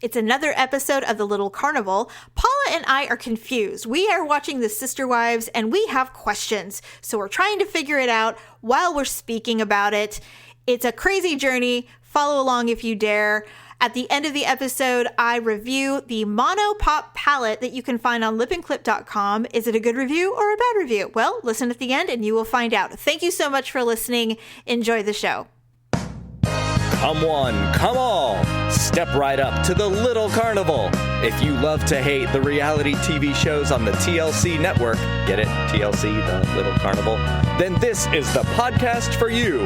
It's another episode of The Little Carnival. Paula and I are confused. We are watching The Sister Wives and we have questions. So we're trying to figure it out while we're speaking about it. It's a crazy journey. Follow along if you dare. At the end of the episode, I review the Mono Pop palette that you can find on lipandclip.com. Is it a good review or a bad review? Well, listen at the end and you will find out. Thank you so much for listening. Enjoy the show. Come one, come all, step right up to the Little Carnival. If you love to hate the reality TV shows on the TLC network, get it? TLC, the Little Carnival? Then this is the podcast for you.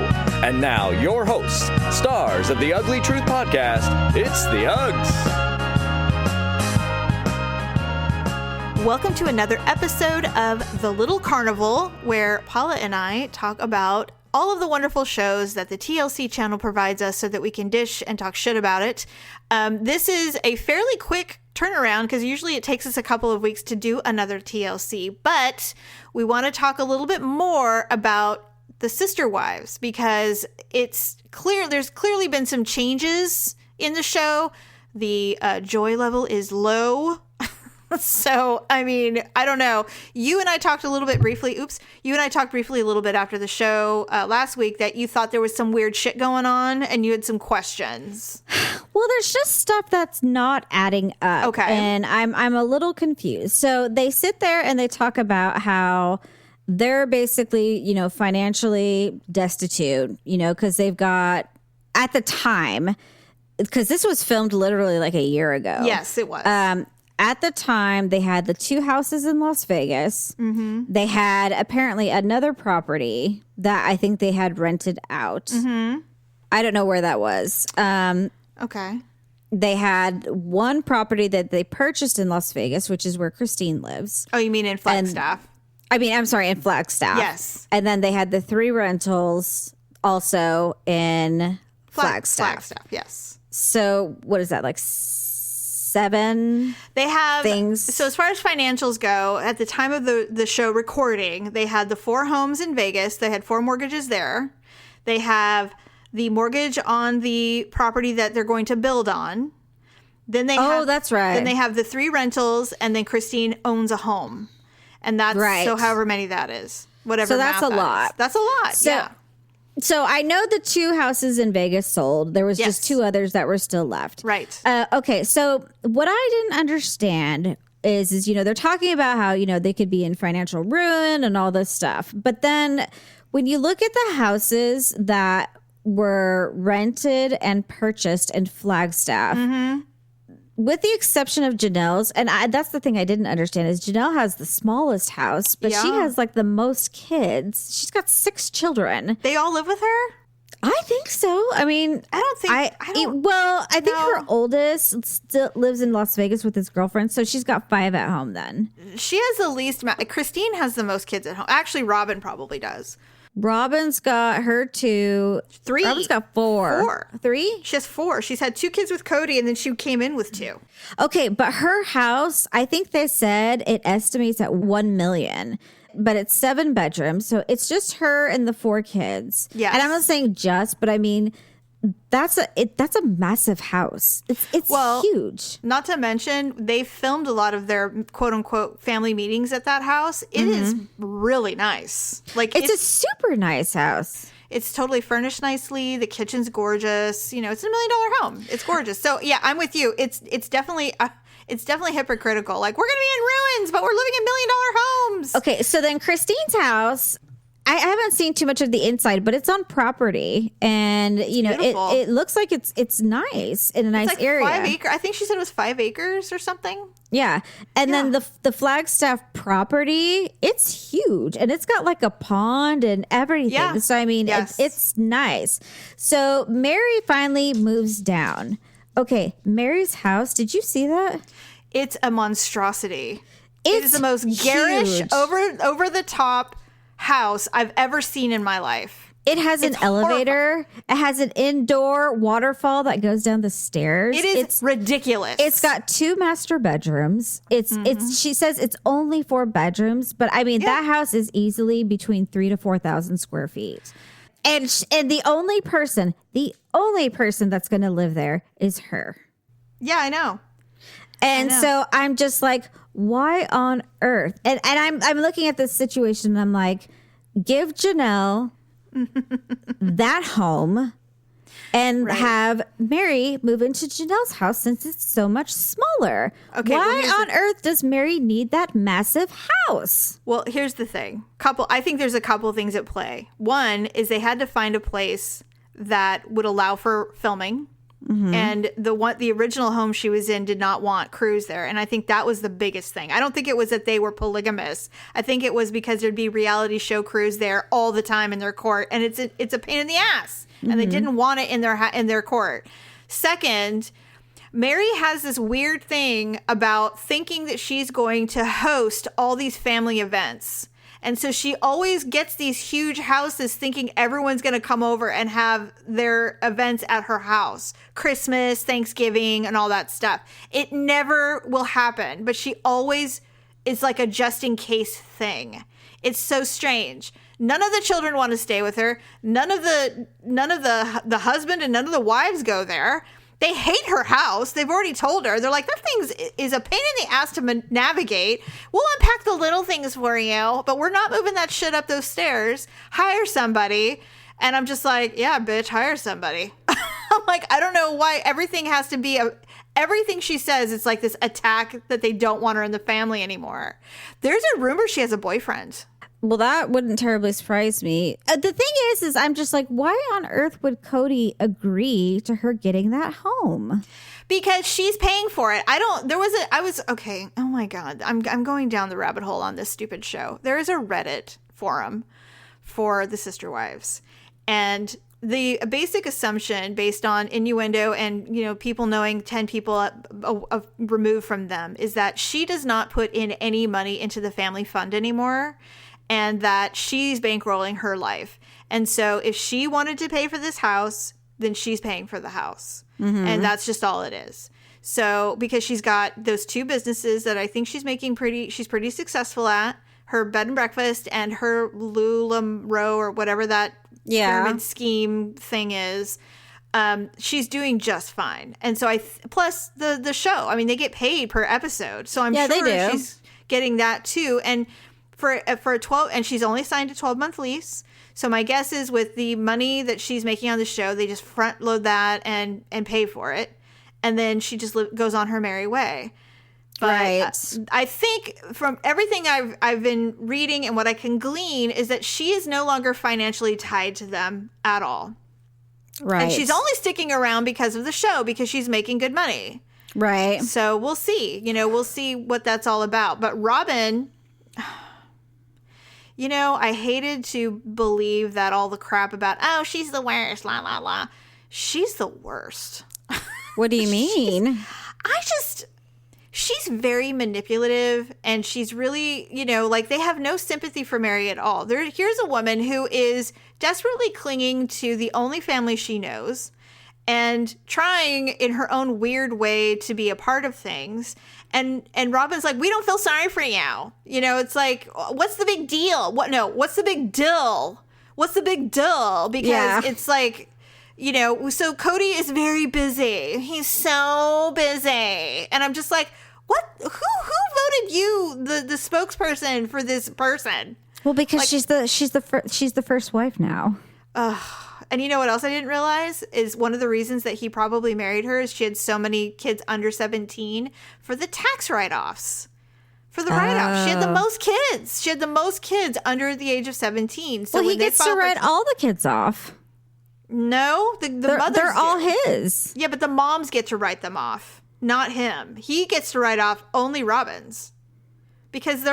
And now, your hosts, stars of the Ugly Truth podcast, it's the Uggs. Welcome to another episode of The Little Carnival, where Paula and I talk about all of the wonderful shows that the TLC channel provides us so that we can dish and talk shit about it. This is a fairly quick turnaround because usually it takes us a couple of weeks to do another TLC, but we want to talk a little bit more about the Sister Wives because it's clear there's clearly been some changes in the show. The joy level is low. So, I mean, I don't know. You and I talked a little bit briefly. You and I talked briefly a little bit after the show last week that you thought there was some weird shit going on and you had some questions. Well, there's just stuff that's not adding up. Okay. And I'm a little confused. So they sit there and they talk about how they're basically, financially destitute, because they've got, at the time, because this was filmed literally like a year ago. Yes, it was. At the time, they had the 2 houses in Las Vegas. Mm-hmm. They had apparently another property that I think they had rented out. Mm-hmm. I don't know where that was. Okay. They had one property that they purchased in Las Vegas, which is where Christine lives. Oh, you mean in Flagstaff? I'm sorry, in Flagstaff. Yes. And then they had the 3 rentals also in Flagstaff. Flagstaff, yes. So what is that, like 7 they have things? So as far as financials go, at the time of the show recording, they had the 4 homes in Vegas. They had 4 mortgages there. They have the mortgage on the property that they're going to build on. Then they that's right. Then they have the 3 rentals, and then Christine owns a home. And that's right. So however many that is. Whatever. So that's a lot. That's a lot. Yeah. So I know the 2 houses in Vegas sold. There was just 2 others that were still left. Right. Okay. So what I didn't understand is they're talking about how, they could be in financial ruin and all this stuff. But then when you look at the houses that were rented and purchased in Flagstaff, mm-hmm. with the exception of Janelle's, and that's the thing I didn't understand, is Janelle has the smallest house, but she has like the most kids. She's got 6 children. They all live with her? I think so. I mean, I think her oldest still lives in Las Vegas with his girlfriend, so she's got 5 at home then. She has the least amount. Christine has the most kids at home. Actually, Robin probably does. Robin's got her 2. 3. Robin's got 4. 4. 3? She has 4. She's had 2 kids with Cody, and then she came in with 2. Okay, but her house, I think they said it estimates at $1 million, but it's 7 bedrooms, so it's just her and the 4 kids. Yes. And I'm not saying just, but I mean that's a massive house. It's huge. Not to mention, they filmed a lot of their quote unquote family meetings at that house. It is really nice. Like it's a super nice house. It's totally furnished nicely. The kitchen's gorgeous. It's $1 million home. It's gorgeous. So yeah, I'm with you. It's definitely hypocritical. Like, we're gonna be in ruins, but we're living in $1 million homes. Okay, so then Christine's house, I haven't seen too much of the inside, but it's on property, and it looks like it's nice in a nice like area. 5 acres. I think she said it was 5 acres or something. Yeah, and then the Flagstaff property, it's huge, and it's got like a pond and everything. Yeah. So I mean, it's nice. So Mary finally moves down. Okay, Mary's house. Did you see that? It's a monstrosity. It is the most garish, over the top house I've ever seen in my life. It has an elevator. It has an indoor waterfall that goes down the stairs. It's ridiculous. It's got 2 master bedrooms. It's she says it's only 4 bedrooms, but I mean that house is easily between 3,000 to 4,000 square feet. And the only person that's going to live there is her. Yeah, I know. And so I'm just like, why on earth? And I'm looking at this situation and I'm like, give Janelle that home and have Mary move into Janelle's house since it's so much smaller. Okay, why on earth does Mary need that massive house? Well, here's the thing. I think there's a couple things at play. One is they had to find a place that would allow for filming. And the original home she was in did not want crews there. And I think that was the biggest thing. I don't think it was that they were polygamous. I think it was because there'd be reality show crews there all the time in their court. And it's a pain in the ass. And they didn't want it in their court. Second, Mary has this weird thing about thinking that she's going to host all these family events. And so she always gets these huge houses thinking everyone's going to come over and have their events at her house. Christmas, Thanksgiving, and all that stuff. It never will happen, but she always is like a just in case thing. It's so strange. None of the children want to stay with her. None of the husband and none of the wives go there. They hate her house. They've already told her. They're like, that thing is a pain in the ass to navigate. We'll unpack the little things for you, but we're not moving that shit up those stairs. Hire somebody. And I'm just like, yeah, bitch, hire somebody. I'm like, I don't know why everything has to be everything she says. It's like this attack that they don't want her in the family anymore. There's a rumor she has a boyfriend. Well, that wouldn't terribly surprise me. The thing is I'm just like, why on earth would Cody agree to her getting that home? Because she's paying for it. Okay. Oh my God. I'm going down the rabbit hole on this stupid show. There is a Reddit forum for the sister wives. And the basic assumption based on innuendo and, people knowing 10 people removed from them is that she does not put in any money into the family fund anymore. And that she's bankrolling her life. And so if she wanted to pay for this house, then she's paying for the house. And that's just all it is. So because she's got those two businesses that I think she's pretty successful at, her bed and breakfast and her LuLaRoe or whatever that pyramid scheme thing is, she's doing just fine. And so plus the show, I mean, they get paid per episode. So I'm sure she's getting that too. And for 12, and she's only signed a 12-month lease. So my guess is with the money that she's making on the show, they just front load that and pay for it. And then she just goes on her merry way. But right. I think from everything I've been reading and what I can glean is that she is no longer financially tied to them at all. Right. And she's only sticking around because of the show, because she's making good money. Right. So we'll see. We'll see what that's all about. But Robin... I hated to believe that all the crap about, oh, she's the worst, la, la, la. She's the worst. What do you mean? She's very manipulative, and she's really, they have no sympathy for Mary at all. Here's a woman who is desperately clinging to the only family she knows and trying in her own weird way to be a part of things. And Robin's like, we don't feel sorry for you. It's like, what's the big deal? What's the big deal? What's the big deal? Because it's like, so Cody is very busy. He's so busy. And I'm just like, what? Who voted you the spokesperson for this person? Well, because she's the first wife now. And you know what else I didn't realize is one of the reasons that he probably married her is she had so many kids under 17 for the tax write-offs. For the write-offs. She had the most kids. She had the most kids under the age of 17. So he gets to write all the kids off. No, the mothers they're all his. Yeah, but the moms get to write them off, not him. He gets to write off only Robin's. Because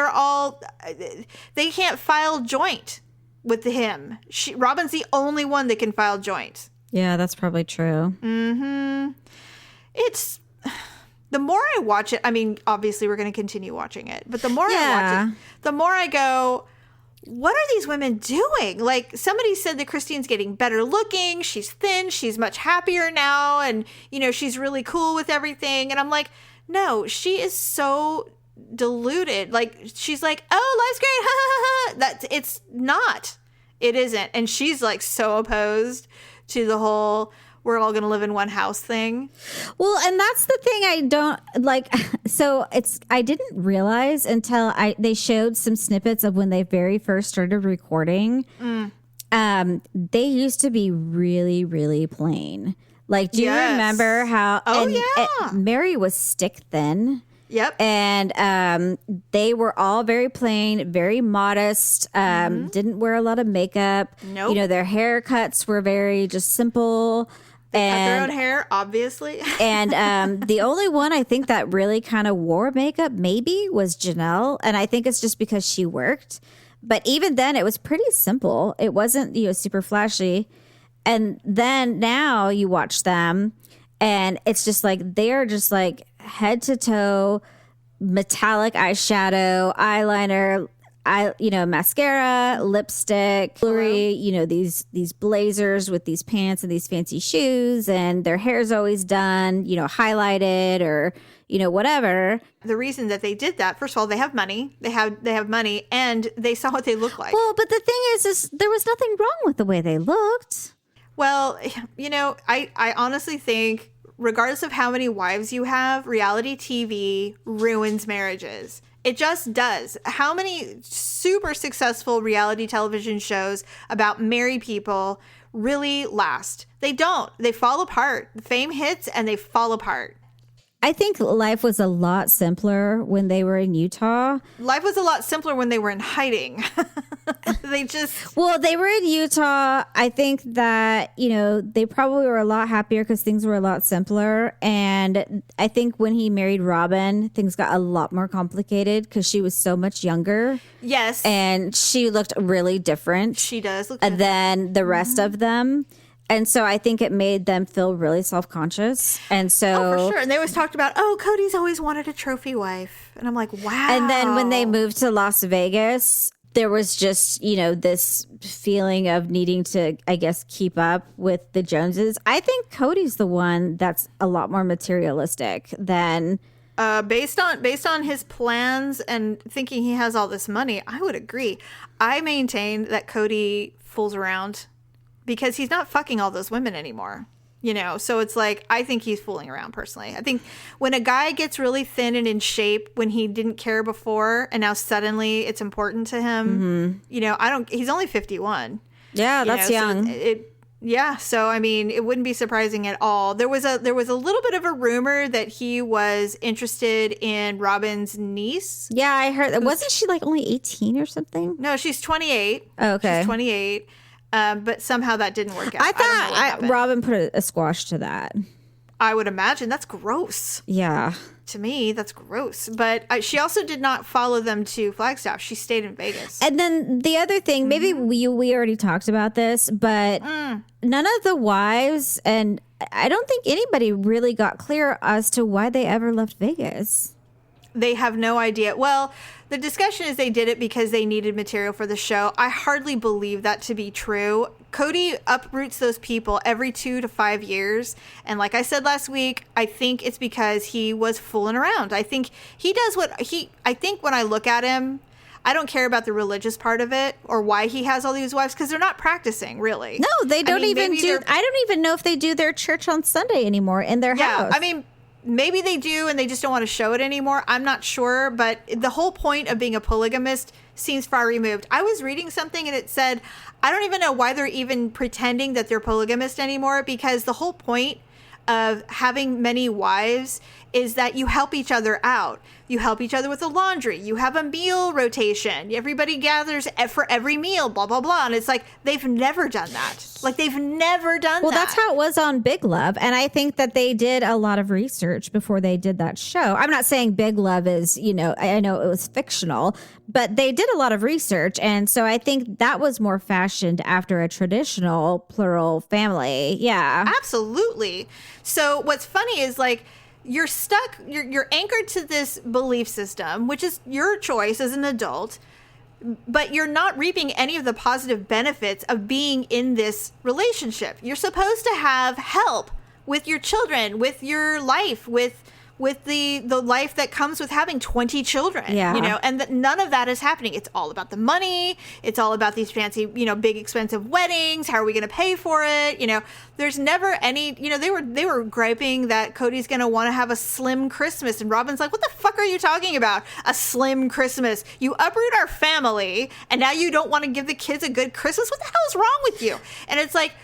they can't file joint with him. Robin's the only one that can file joint. Yeah, that's probably true. It's the more I watch it, I mean, obviously we're going to continue watching it, but the more I watch it, the more I go, what are these women doing? Like, somebody said that Christine's getting better looking. She's thin. She's much happier now. And, she's really cool with everything. And I'm like, no, she is so deluded. Like, she's like, oh, life's great. It's not. It isn't. And she's like so opposed to the whole, we're all going to live in one house thing. Well, and that's the thing I don't like. So I didn't realize until they showed some snippets of when they very first started recording. They used to be really, really plain. Like, do you remember how? Mary was stick thin. Yep. And they were all very plain, very modest, didn't wear a lot of makeup. Nope. You know, their haircuts were very just simple. Cut their own hair, obviously. And the only one I think that really kind of wore makeup maybe was Janelle. And I think it's just because she worked. But even then, it was pretty simple. It wasn't, super flashy. And then now you watch them and it's just like, they're just like head to toe, metallic eyeshadow, eyeliner, mascara, lipstick, jewelry, these blazers with these pants and these fancy shoes, and their hair's always done, highlighted or, whatever. The reason that they did that, first of all, they have money. They have money, and they saw what they look like. Well, but the thing is there was nothing wrong with the way they looked. Well, I honestly think regardless of how many wives you have, reality TV ruins marriages. It just does. How many super successful reality television shows about married people really last? They don't. They fall apart. Fame hits and they fall apart. I think life was a lot simpler when they were in Utah. Life was a lot simpler when they were in hiding. Well, they were in Utah. I think that, they probably were a lot happier because things were a lot simpler. And I think when he married Robin, things got a lot more complicated because she was so much younger. Yes. And she looked really different. She does look different than the rest of them. And so I think it made them feel really self-conscious. And so... Oh, for sure. And they always talked about, Cody's always wanted a trophy wife. And I'm like, wow. And then when they moved to Las Vegas, there was just, this feeling of needing to, I guess, keep up with the Joneses. I think Cody's the one that's a lot more materialistic than... Based on his plans and thinking he has all this money, I would agree. I maintain that Cody fools around because he's not fucking all those women anymore. So it's like, I think he's fooling around personally. I think when a guy gets really thin and in shape when he didn't care before and now suddenly it's important to him, he's only 51. Yeah, that's young. So I mean, it wouldn't be surprising at all. There was a little bit of a rumor that he was interested in Robin's niece. Yeah, I heard. Wasn't she like only 18 or something? No, she's 28. Oh, okay. She's 28. But somehow that didn't work out. I thought Robin put a squash to that. I would imagine. That's gross. Yeah. To me, that's gross. But she also did not follow them to Flagstaff. She stayed in Vegas. And then the other thing, maybe we already talked about this, but none of the wives, and I don't think anybody really got clear as to why they ever left Vegas. They have no idea. Well, the discussion is they did it because they needed material for the show. I hardly believe that to be true. Cody uproots those people every 2 to 5 years. And like I said last week, I think it's because he was fooling around. I think he does I think when I look at him, I don't care about the religious part of it or why he has all these wives because they're not practicing, really. No, they don't I don't even know if they do their church on Sunday anymore in their house. I mean, maybe they do and they just don't want to show it anymore. I'm not sure. But the whole point of being a polygamist seems far removed. I was reading something and it said, I don't even know why they're even pretending that they're polygamist anymore, because the whole point of having many wives is that you help each other out. You help each other with the laundry. You have a meal rotation. Everybody gathers for every meal, blah, blah, blah. And it's like, they've never done that. Like, they've never done that. Well, that's how it was on Big Love. And I think that they did a lot of research before they did that show. I'm not saying Big Love is, I know it was fictional, but they did a lot of research. And so I think that was more fashioned after a traditional plural family. Yeah. Absolutely. So what's funny is like, you're stuck, you're anchored to this belief system, which is your choice as an adult, but you're not reaping any of the positive benefits of being in this relationship. You're supposed to have help with your children, with your life, with with the life that comes with having 20 children, Yeah. you know, and that none of that is happening. It's all about the money. It's all about these fancy, you know, big expensive weddings. How are we going to pay for it? You know, there's never any, you know, they were griping that Cody's going to want to have a slim Christmas. And Robin's like, what the fuck are you talking about? A slim Christmas? You uproot our family and now you don't want to give the kids a good Christmas? What the hell is wrong with you? And it's like,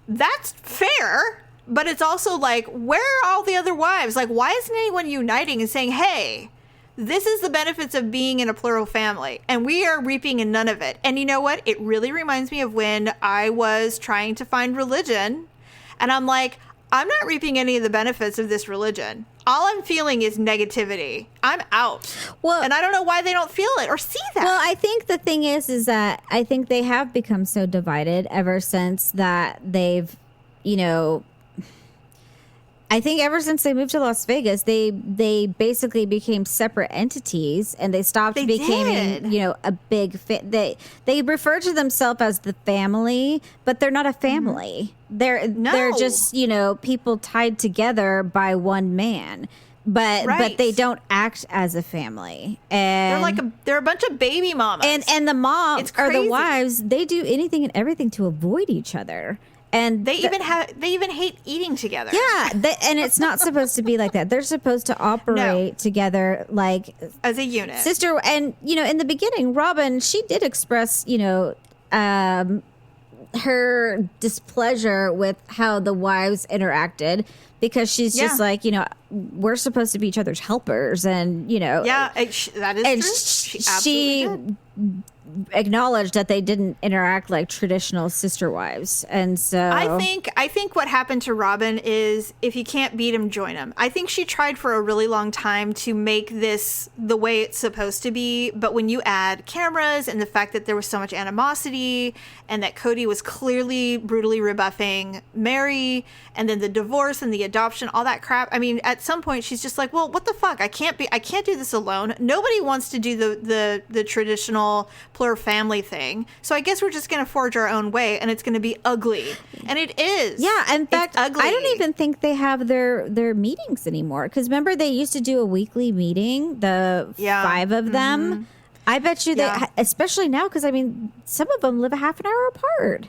that's fair. But it's also like, where are all the other wives? Like, why isn't anyone uniting and saying, hey, this is the benefits of being in a plural family, and we are reaping in none of it. And you know what? It really reminds me of when I was trying to find religion, and I'm like, I'm not reaping any of the benefits of this religion. All I'm feeling is negativity. I'm out. Well, and I don't know why they don't feel it or see that. Well, I think the thing is that I think they have become so divided ever since that they've, you know, I think ever since they moved to Las Vegas, they basically became separate entities, and they stopped becoming, you know, a big they refer to themselves as the family, but they're not a family. They're just, you know, people tied together by one man. But they don't act as a family, and they're a bunch of baby mamas, and the moms or the wives, they do anything and everything to avoid each other. And they even hate eating together. Yeah, and it's not supposed to be like that. They're supposed to operate together like as a unit. Sister, and you know, in the beginning, Robin, she did express, you know, her displeasure with how the wives interacted, because she's just like, you know, we're supposed to be each other's helpers, and you know, that is true. She absolutely did. Acknowledged that they didn't interact like traditional sister wives. And so I think what happened to Robin is, if you can't beat him, join him. I think she tried for a really long time to make this the way it's supposed to be, but when you add cameras and the fact that there was so much animosity and that Cody was clearly brutally rebuffing Mary, and then the divorce and the adoption, all that crap, I mean, at some point she's just like, well, what the fuck? I can't do this alone. Nobody wants to do the traditional plural family thing. So I guess we're just going to forge our own way, and it's going to be ugly. And it is. Yeah, in fact, ugly. I don't even think they have their meetings anymore, because remember they used to do a weekly meeting, the 5 of them. Mm-hmm. I bet you that, especially now, because I mean, some of them live a half an hour apart.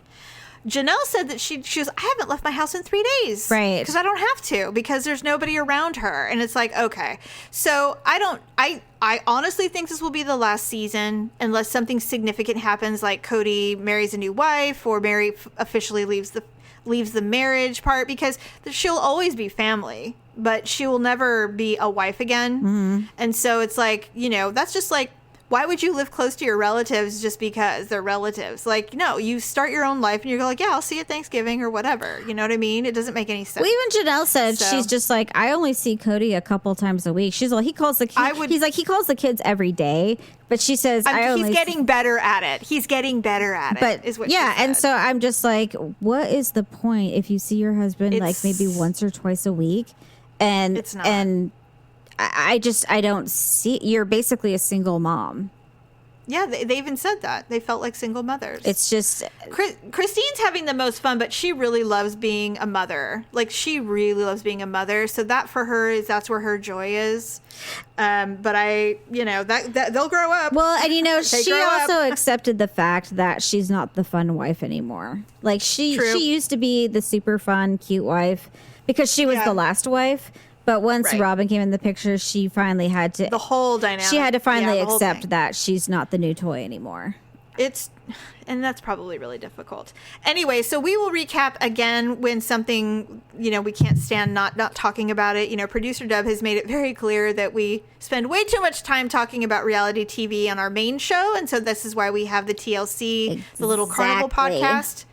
Janelle said that she was, I haven't left my house in 3 days. Right. Because I don't have to, because there's nobody around her. And it's like, okay. So I honestly think this will be the last season, unless something significant happens, like Cody marries a new wife, or Mary officially leaves the marriage part, because she'll always be family, but she will never be a wife again. Mm-hmm. And so it's like, you know, that's just like, why would you live close to your relatives just because they're relatives? Like, no, you start your own life and you're like, yeah, I'll see you at Thanksgiving or whatever. You know what I mean? It doesn't make any sense. Well, even Janelle said, she's just like, I only see Cody a couple times a week. She's like, he calls the kids every day, but she says, he's getting better at it. He's getting better at it, is what she said. And so I'm just like, what is the point if you see your husband like maybe once or twice a week? And it's not. And I don't see, you're basically a single mom. Yeah, they even said that. They felt like single mothers. It's just... Christine's having the most fun, but she really loves being a mother. Like, she really loves being a mother. So that for her that's where her joy is. But that they'll grow up. Well, and you know, she also accepted the fact that she's not the fun wife anymore. Like, she used to be the super fun, cute wife because she was the last wife. But once Robin came in the picture, she finally had to... The whole dynamic. She had to finally accept that she's not the new toy anymore. And that's probably really difficult. Anyway, so we will recap again when something, you know, we can't stand not talking about it. You know, producer Deb has made it very clear that we spend way too much time talking about reality TV on our main show. And so this is why we have the TLC, the Little Carnival podcast.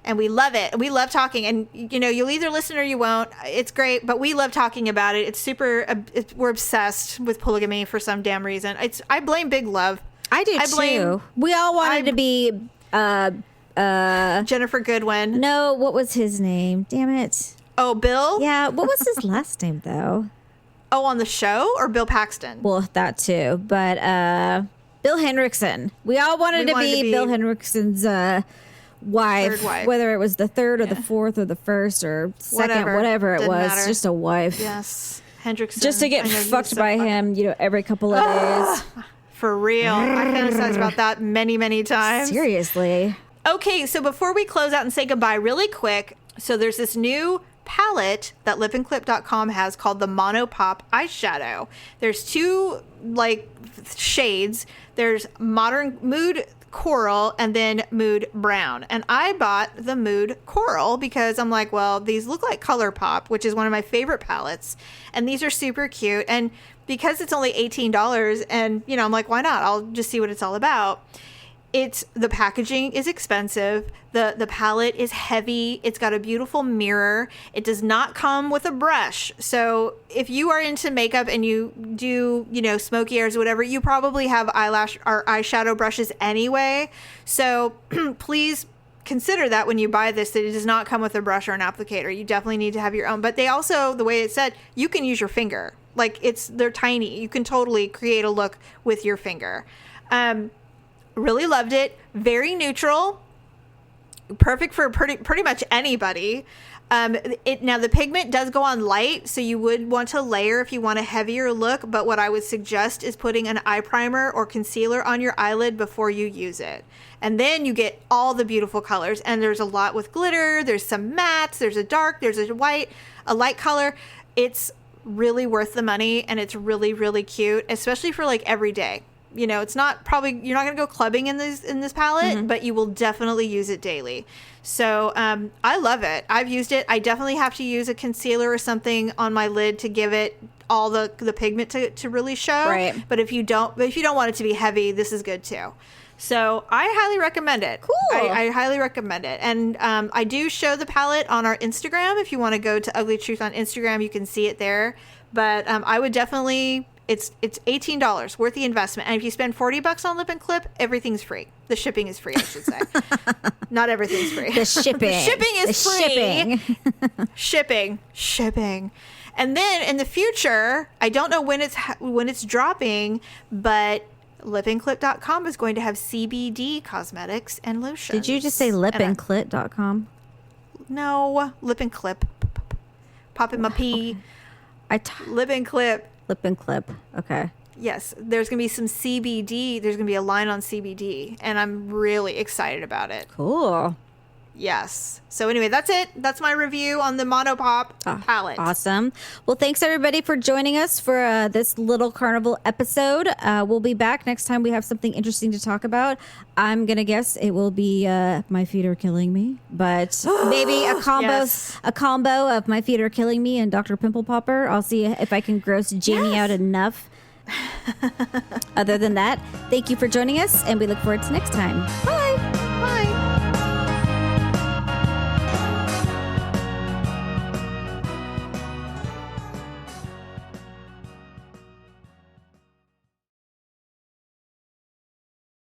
And we love it. We love talking. And, you know, you'll either listen or you won't. It's great, but we love talking about it. It's super, we're obsessed with polygamy for some damn reason. I blame Big Love. I do too. We all wanted to be Jennifer Goodwin. No, what was his name? Damn it. Oh, Bill? Yeah, what was his last name, though? Oh, on the show? Or Bill Paxton? Well, that too. But Bill Henriksen. We all wanted to be Bill Henriksen's... wife, whether it was the third or the fourth or the first or second, whatever it was, matter. Just a wife. Yes. Hendrickson. Just to get I know he's fucked so by fucking- him, every couple of days. For real. I fantasized about that many, many times. Seriously. Okay, so before we close out and say goodbye really quick, so there's this new palette that lipandclip.com has called the Mono Pop eyeshadow. There's two shades. There's modern mood coral and then mood brown. And I bought the mood coral because I'm like, well, these look like ColourPop, which is one of my favorite palettes. And these are super cute. And because it's only $18 and, I'm like, why not? I'll just see what it's all about. The packaging is expensive. The palette is heavy. It's got a beautiful mirror. It does not come with a brush. So if you are into makeup and you do, smoky airs or whatever, you probably have eyelash or eyeshadow brushes anyway. So please consider that when you buy this, that it does not come with a brush or an applicator. You definitely need to have your own. But they also, the way it said, you can use your finger. They're tiny. You can totally create a look with your finger. Really loved it. Very neutral. Perfect for pretty much anybody. Now the pigment does go on light, so you would want to layer if you want a heavier look, but what I would suggest is putting an eye primer or concealer on your eyelid before you use it. And then you get all the beautiful colors. And there's a lot with glitter. There's some mattes. There's a dark. There's a white, a light color. It's really worth the money, and it's really, really cute, especially for every day. It's not you're not going to go clubbing in this palette, but you will definitely use it daily. So I love it. I've used it. I definitely have to use a concealer or something on my lid to give it all the pigment to really show. Right. But if you don't want it to be heavy, this is good too. So I highly recommend it. Cool. I highly recommend it. And I do show the palette on our Instagram. If you want to go to Ugly Truth on Instagram, you can see it there. But I would definitely... It's $18 worth the investment. And if you spend $40 on Lip and Clip, everything's free. The shipping is free, I should say. Not everything's free. The shipping. The shipping is free. Shipping. And then in the future, I don't know when it's dropping, but lipandclip.com is going to have CBD cosmetics and lotions. Did you just say lipandclit.com? No, Lip and Clip. Popping my pee. Lip and Clip. Lip and Clip. Okay. Yes, there's going to be some CBD. There's going to be a line on CBD, and I'm really excited about it. Cool. Yes. So anyway, that's it. That's my review on the Monopop palette. Awesome. Well, thanks everybody for joining us for this little carnival episode. We'll be back next time we have something interesting to talk about. I'm going to guess it will be My Feet Are Killing Me, but maybe a combo of My Feet Are Killing Me and Dr. Pimple Popper. I'll see if I can gross Jamie out enough. Other than that, thank you for joining us, and we look forward to next time. Bye.